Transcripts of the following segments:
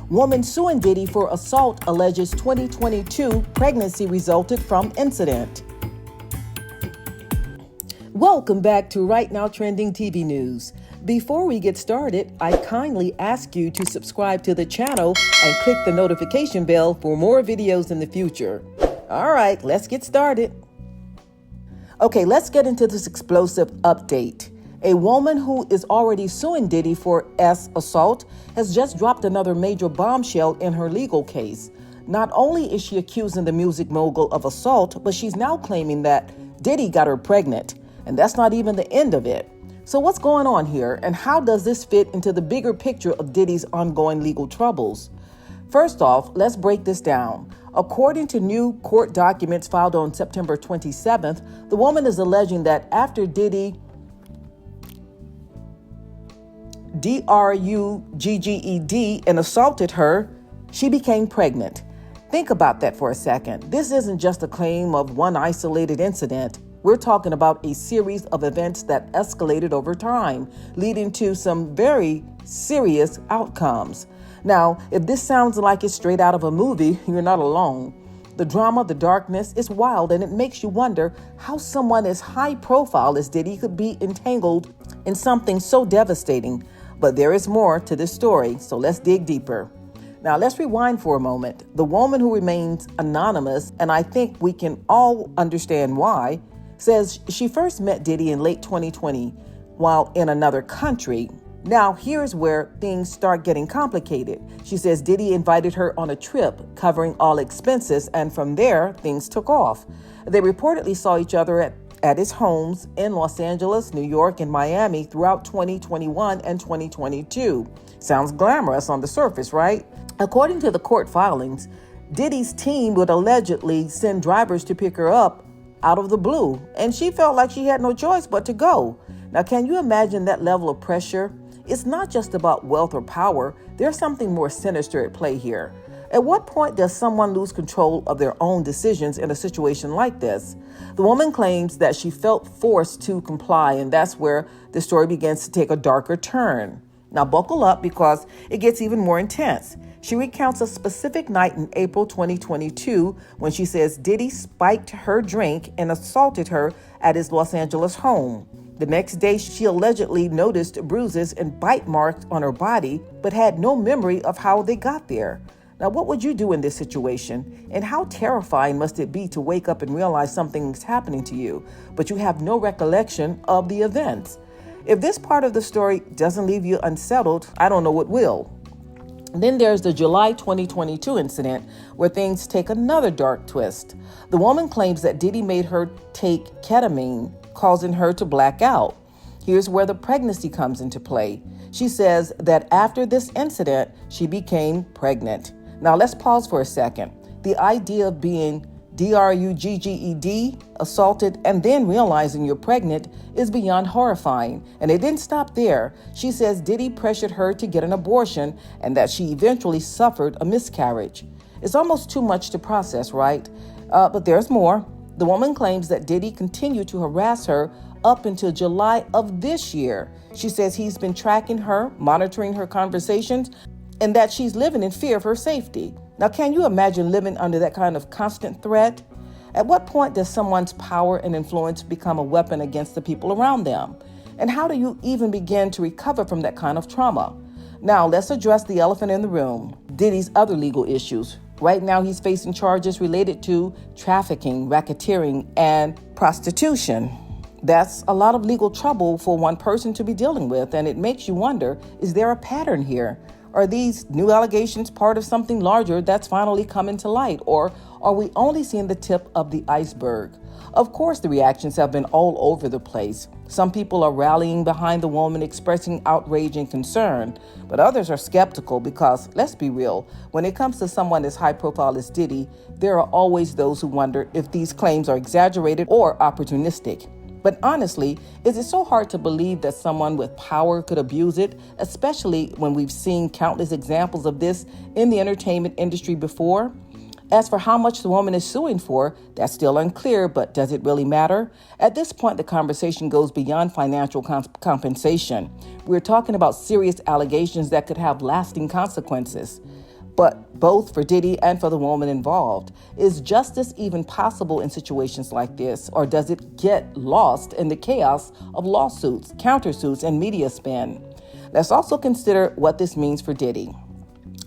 Woman suing Diddy for assault alleges 2022 pregnancy resulted from incident. Welcome back to Right Now Trending TV News. Before we get started, I kindly ask you to subscribe to the channel and click the notification bell for more videos in the future. All right, let's get started. Okay, let's get into this explosive update. A woman who is already suing Diddy for assault has just dropped another major bombshell in her legal case. Not only is she accusing the music mogul of assault, but she's now claiming that Diddy got her pregnant. And that's not even the end of it. So what's going on here, and how does this fit into the bigger picture of Diddy's ongoing legal troubles? First off, let's break this down. According to new court documents filed on September 27th, the woman is alleging that after Diddy drugged and assaulted her, she became pregnant. Think about that for a second. This isn't just a claim of one isolated incident. We're talking about a series of events that escalated over time, leading to some very serious outcomes. Now, if this sounds like it's straight out of a movie, you're not alone. The drama, the darkness is wild, and it makes you wonder how someone as high profile as Diddy could be entangled in something so devastating. But there is more to this story, so let's dig deeper. Now, let's rewind for a moment. The woman who remains anonymous, and I think we can all understand why, says she first met Diddy in late 2020 while in another country. Now, here's where things start getting complicated. She says Diddy invited her on a trip covering all expenses, and from there, things took off. They reportedly saw each other at his homes in Los Angeles, New York, and Miami throughout 2021 and 2022. Sounds glamorous on the surface, right? According to the court filings, Diddy's team would allegedly send drivers to pick her up out of the blue, and she felt like she had no choice but to go. Now, can you imagine that level of pressure? It's not just about wealth or power. There's something more sinister at play here. At what point does someone lose control of their own decisions in a situation like this? The woman claims that she felt forced to comply, and that's where the story begins to take a darker turn. Now, buckle up because it gets even more intense. She recounts a specific night in April 2022 when she says Diddy spiked her drink and assaulted her at his Los Angeles home. The next day, she allegedly noticed bruises and bite marks on her body, but had no memory of how they got there. Now, what would you do in this situation? And how terrifying must it be to wake up and realize something's happening to you, but you have no recollection of the events? If this part of the story doesn't leave you unsettled, I don't know what will. Then there's the July 2022 incident where things take another dark twist. The woman claims that Diddy made her take ketamine, causing her to black out. Here's where the pregnancy comes into play. She says that after this incident, she became pregnant. Now let's pause for a second. The idea of being drugged, assaulted, and then realizing you're pregnant is beyond horrifying. And it didn't stop there. She says Diddy pressured her to get an abortion and that she eventually suffered a miscarriage. It's almost too much to process, right? But there's more. The woman claims that Diddy continued to harass her up until July of this year. She says he's been tracking her, monitoring her conversations, and that she's living in fear of her safety. Now, can you imagine living under that kind of constant threat? At what point does someone's power and influence become a weapon against the people around them? And how do you even begin to recover from that kind of trauma? Now, let's address the elephant in the room, Diddy's other legal issues. Right now, he's facing charges related to trafficking, racketeering, and prostitution. That's a lot of legal trouble for one person to be dealing with, and it makes you wonder, is there a pattern here? Are these new allegations part of something larger that's finally coming to light, or are we only seeing the tip of the iceberg? Of course, the reactions have been all over the place. Some people are rallying behind the woman, expressing outrage and concern, but others are skeptical because, let's be real, when it comes to someone as high profile as Diddy, there are always those who wonder if these claims are exaggerated or opportunistic. But honestly, is it so hard to believe that someone with power could abuse it, especially when we've seen countless examples of this in the entertainment industry before? As for how much the woman is suing for, that's still unclear, but does it really matter? At this point, the conversation goes beyond financial compensation. We're talking about serious allegations that could have lasting consequences. but both for Diddy and for the woman involved. Is justice even possible in situations like this, or does it get lost in the chaos of lawsuits, countersuits, and media spin? Let's also consider what this means for Diddy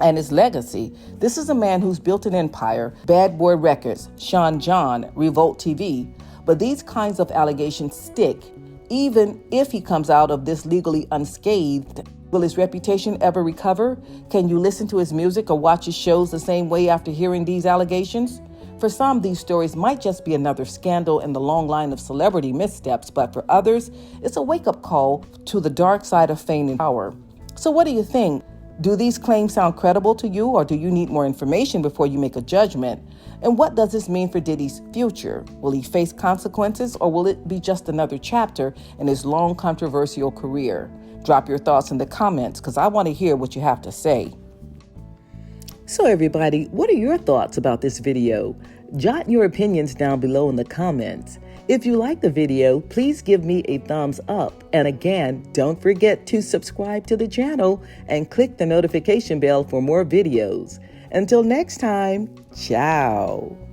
and his legacy. This is a man who's built an empire: Bad Boy Records, Sean John, Revolt TV. But these kinds of allegations stick, even if he comes out of this legally unscathed. Will his reputation ever recover? Can you listen to his music or watch his shows the same way after hearing these allegations? For some, these stories might just be another scandal in the long line of celebrity missteps, but for others, it's a wake-up call to the dark side of fame and power. So what do you think? Do these claims sound credible to you, or do you need more information before you make a judgment? And what does this mean for Diddy's future? Will he face consequences, or will it be just another chapter in his long, controversial career? Drop your thoughts in the comments, because I want to hear what you have to say. So everybody, what are your thoughts about this video? Jot your opinions down below in the comments. If you like the video, please give me a thumbs up. And again, don't forget to subscribe to the channel and click the notification bell for more videos. Until next time, ciao.